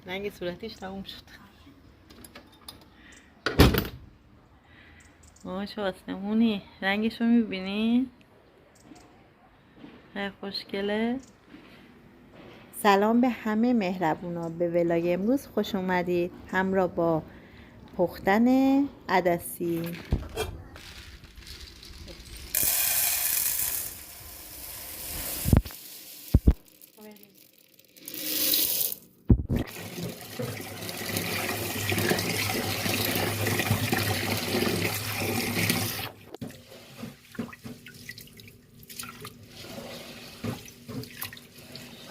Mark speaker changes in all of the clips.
Speaker 1: رنگ صورتیش تموم شد. چه آسمونی رنگشو میبینی؟ خیلی خوشگله. سلام به همه مهربونا، به ولای امروز خوش اومدید همراه با پختن عدسی.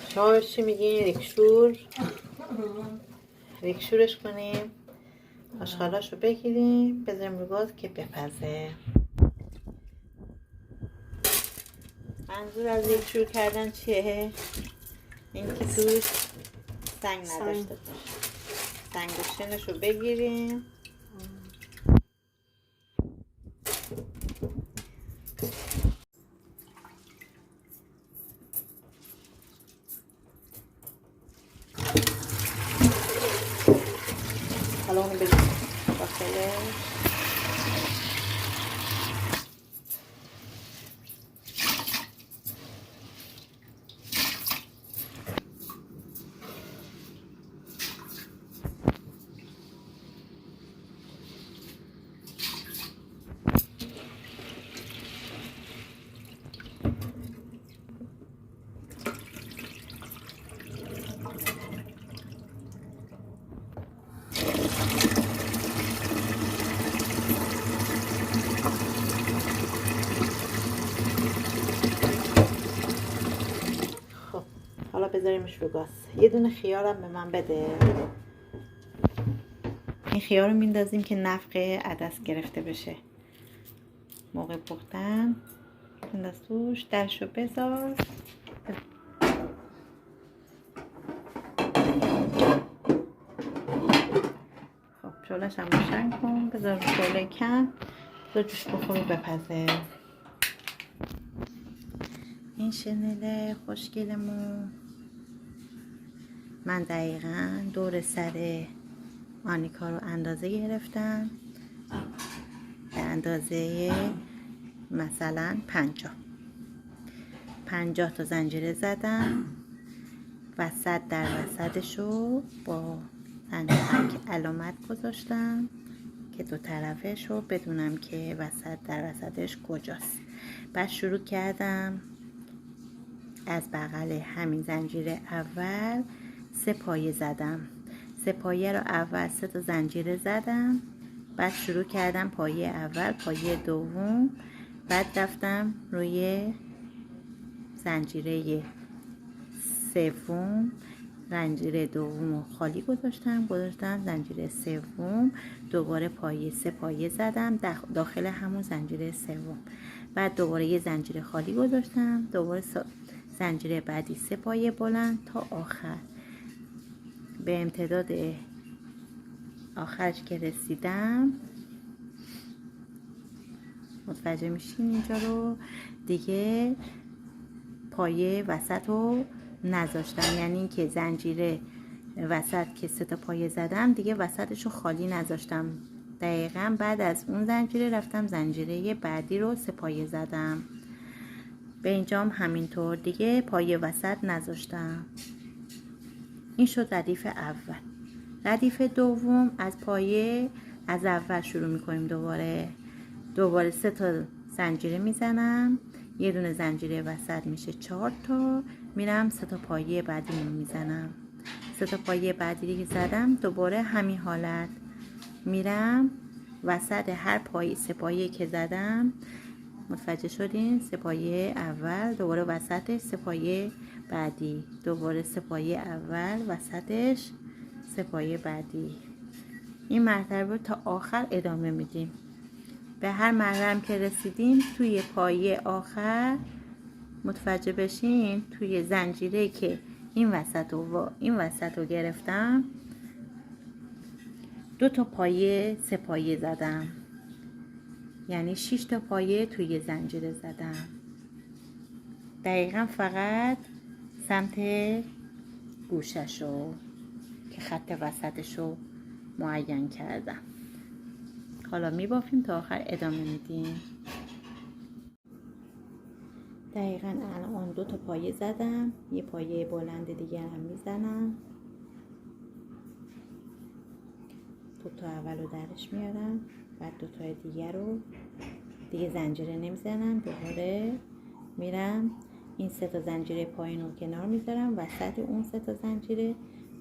Speaker 1: شما چی میگین؟ ریکشورش کنیم، آشغالاشو بگیریم بذاریم رو گاز که بپزه. منظور از ریکشور کردن چیه؟ این که توش سنگ نداشته باشه. سنگ و شنشو بگیریم. حالا اونو بگیریم داخلش. حالا بذاریمش رو گاز. یه دونه خیارم به من بده. این خیار رو میندازیم که نفق عدس گرفته بشه موقع پختن. بنداز توش، درشو بذار. خب شعله‌ش هم روشن کن، بذار شعله کم، بذار جوش بخوره بپزه. این شنل خوشگلمون من دقیقا دور سر آنیکا رو اندازه گرفتم، به اندازه مثلا 50 تا زنجیره زدم. وسط در وسطش رو با زنجیرک علامت گذاشتم که دو طرفش رو بدونم که وسط در وسطش کجاست. بعد شروع کردم از بغل همین زنجیره اول 3 پایه زدم. 3 پایه رو اول 3 تا زنجیره زدم. بعد شروع کردم پایه اول، پایه دوم، بعد رفتم روی زنجیره سوم، زنجیره دوم رو خالی گذاشتم زنجیره سوم، دوباره پایه 3 پایه زدم داخل همون زنجیره سوم. بعد دوباره یه زنجیره خالی گذاشتم، دوباره زنجیره بعدی 3 پایه بلند تا آخر. به امتداد آخرش که رسیدم متوجه میشین اینجا رو دیگه پایه وسط رو نذاشتم، یعنی این که زنجیره وسط که 3 تا پایه زدم دیگه وسطش رو خالی نذاشتم. دقیقا بعد از اون زنجیره رفتم زنجیره بعدی رو 3 پایه زدم. به اینجام همینطور دیگه پایه وسط نذاشتم. این شد ردیف اول. ردیف دوم از پایه از اول شروع میکنیم. دوباره 3 تا زنجیره میزنم، یه دونه زنجیره وسط میشه 4 تا، میرم 3 تا پایه بعدی رو میزنم. 3 تا پایه بعدی که زدم دوباره همین حالت میرم وسط هر پایه 3 پایه که زدم. متوجه شدین؟ 3 پایه اول، دوباره وسطش 3 پایه بعدی، دوباره 3 پایه اول، وسطش 3 پایه بعدی. این مرتبه تا آخر ادامه میدیم. به هر مرحله که رسیدیم توی پایه آخر متوجه بشین توی زنجیره که این وسط رو گرفتم 2 تا پایه 3 پایه زدم، یعنی 6 تا پایه توی زنجیره زدم. دقیقا فقط سمت گوششو که خط وسطش رو معین کردم. حالا میبافیم تا آخر ادامه میدیم. دقیقا الان 2 تا پایه زدم، یه پایه بلند دیگر هم میزنم. 2 تا اول رو درش میارم، بعد 2 تای دیگر رو دیگه زنجیره نمیزنم. دوباره میرم این 3 تا زنجیره پایین رو کنار میذارم، وسط اون 3 تا زنجیره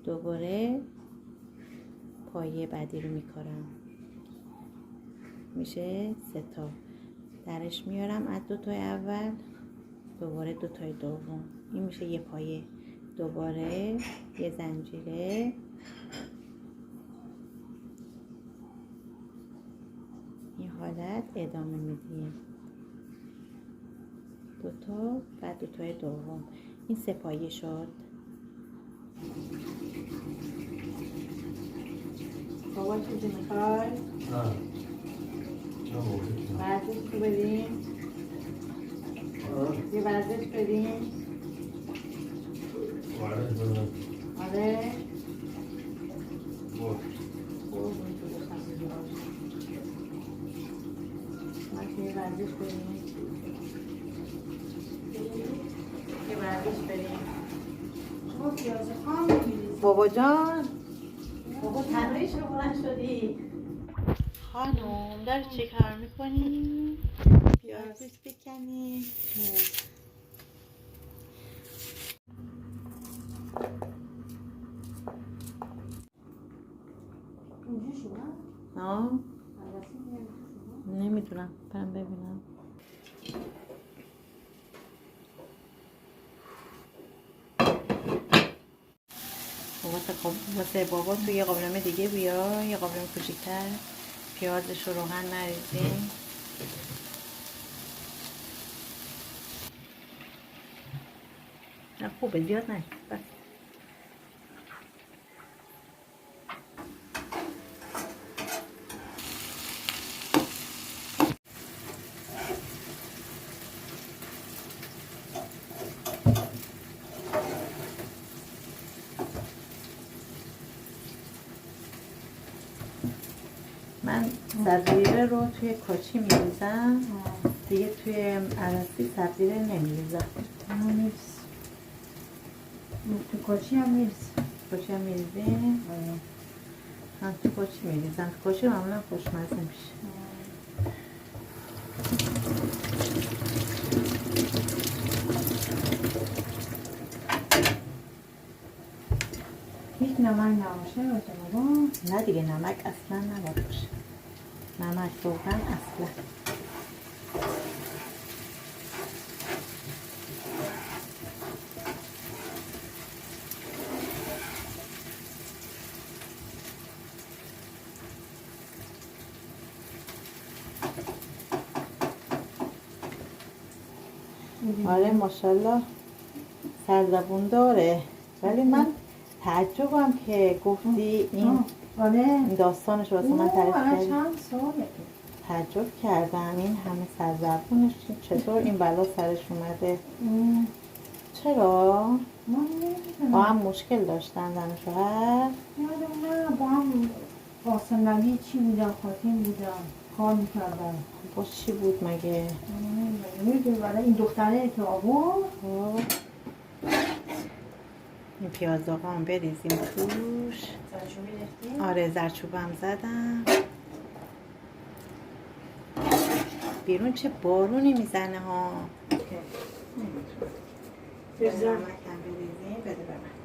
Speaker 1: دوباره پایه بعدی رو میکارم، میشه 3 تا. درش میارم از 2 تای اول، دوباره 2 تای دوم، این میشه یه پایه. دوباره یه زنجیره، این حالت ادامه میدیم. 2 تا، بعد 2 تای دوم، این 3 پایه شد. بابا چیزی میخوای؟ ورزش رو بدیم؟ یه ورزش بدیم؟ آره؟ یه ورزش بدیم؟ یه ورزش بدیم؟ بابا جان، بابا تنهایی چرا بلند شدی؟ خانم داری چه کار میکنی؟ پیاز بکنی؟
Speaker 2: اونجا شما؟
Speaker 1: آه؟ نمیدونم، برم ببینم. واسه بابا تو یه قابلمه دیگه بیا، یه قابلمه کوچیک‌تر. پیازش رو روغن نریزیم. نه خوبه، زیاد نریز بس. من سبزیره رو توی کاچی میریزم، دیگه توی عرصی سبزیره نمیریزم.
Speaker 2: نیست. تو کاچی هم نیست.
Speaker 1: کاچی هم میریزیم؟ من تو کاچی میریزم. تو کاچی معمولا خوشمزه میشه.
Speaker 2: هیچ نمک نباشه باشه بابا؟
Speaker 1: نه دیگه، نمک اصلا نباید باشه. نمک روغن اصلا. آره ماشاءالله سرزبون داره، ولی من تعجبم که گفتی این داستانش واسه من تعریف کردی.
Speaker 2: چند ساله
Speaker 1: تعجب کردم این همه سرزبونش چطور این بلا سرش اومده. چرا؟ با هم مشکل داشتن زن و شوهر؟
Speaker 2: نه با هم قاسم نبی چی بودن، خاتم بودن، کار میکردن.
Speaker 1: با چی بود مگه؟
Speaker 2: نمیدونم برای این دختره که آورد.
Speaker 1: این پیاز آقا هم بریزیم توش.
Speaker 2: زرچوبی ریختی؟
Speaker 1: آره زرچوبم زدم. بیرون چه بارونی میزنه ها.
Speaker 2: بریزم.
Speaker 1: نمک هم بریزیم. بده به من.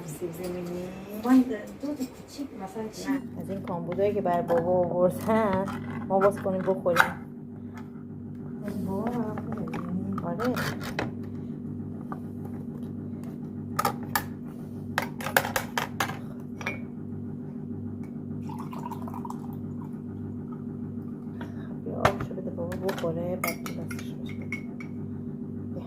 Speaker 1: سیب زمینی.
Speaker 2: من دو کوچیک مثلا چی؟
Speaker 1: نه از این کامبودایی که برای بابا آوردن ما باز کنیم بخوریم.
Speaker 2: از بابا برای
Speaker 1: آره بیا آبشو بده بابا بخوره، بعد تو دستش بشه. بیا.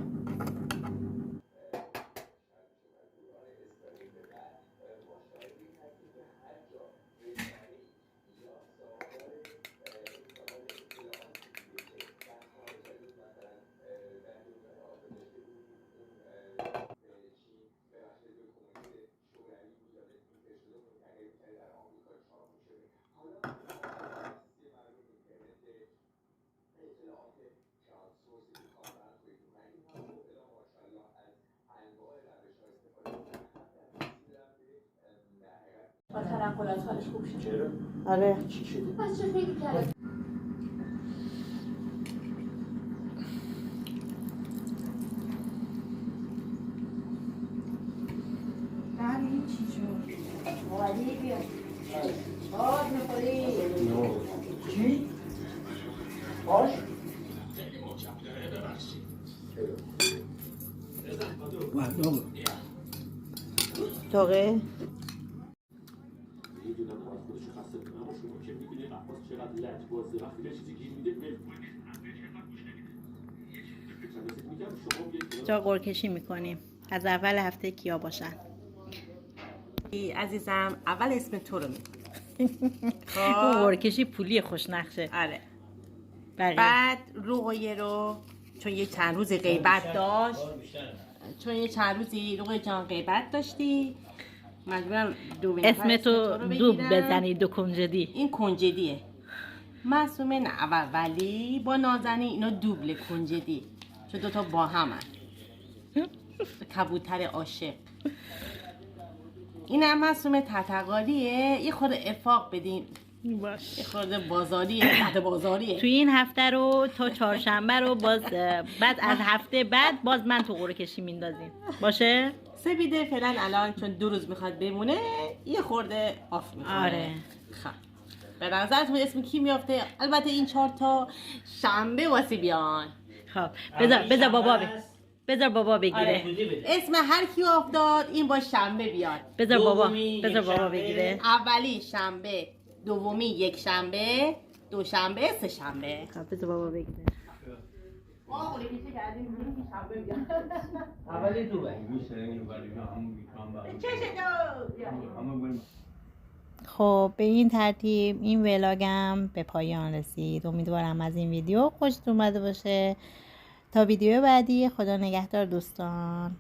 Speaker 3: با تنقلات حالش خوب شد.
Speaker 4: چرا؟
Speaker 1: آره
Speaker 4: چی شده؟
Speaker 3: پس چه فکر کردی؟
Speaker 2: در این چی شد؟
Speaker 3: اومدی بیا. آج میخوری؟
Speaker 4: چی؟ آش؟
Speaker 1: توقه
Speaker 4: میدونم باید خودشو خسته کنه، اما شما که میدونی عباس چقدر لجبازه وقتی به چیزی گیر میده ول کنی. فکر می‌کردم شما بیاید
Speaker 1: جا قرکشی میکنیم از اول هفته کیا باشن.
Speaker 5: عزیزم اول اسم تو رو میگم.
Speaker 1: اون قرکشی پولی خوشنقشه.
Speaker 5: آره.
Speaker 1: بقیه
Speaker 5: بعد رقیه رو چون یه چند روزی غیبت داشت، چون یه چند روزی رقیه جان غیبت داشتی، مجبورم
Speaker 1: اسم تو دوب
Speaker 5: بگیرم.
Speaker 1: بزنی دو کنجدی.
Speaker 5: این کنجدیه. معصومه نه اول ولی با نازنین اینا دوبل کنجدی، چون دوتا با همن. کبوتر عاشق. این هم معصومه تتقالیه. یه خود افاق بدین،
Speaker 1: باش.
Speaker 5: یه خورده بازاریه، بعد بازاریه.
Speaker 1: توی این هفته رو تا چهارشنبه رو باز بعد از هفته بعد باز من تو قرکشی میندازیم باشه؟
Speaker 5: سپیده فعلا الان چون 2 روز میخواد بمونه یه خورده آف میکنه.
Speaker 1: آره.
Speaker 5: خب به نظرتون اسم کی میافته؟ البته این 4 تا شنبه واسه بیان.
Speaker 1: خب بذار بابا بگیره.
Speaker 5: آره. اسم هر کی افتاد این با شنبه بیاد.
Speaker 1: بذار بابا بگیره.
Speaker 5: اولی شنبه، دومی یک شنبه، دوشنبه، سه شنبه.
Speaker 1: خب بذار بابا بگیره.
Speaker 5: ما خوری پیشه کردیم این شنبه بیاد.
Speaker 6: اولی تو باید میشه اینو برای همون بیکام
Speaker 5: چه شد؟
Speaker 1: خب به این ترتیب این ولاگم به پایان رسید. امیدوارم از این ویدیو خوشتون اومده باشه. تا ویدیو بعدی، خدا نگهدار دوستان.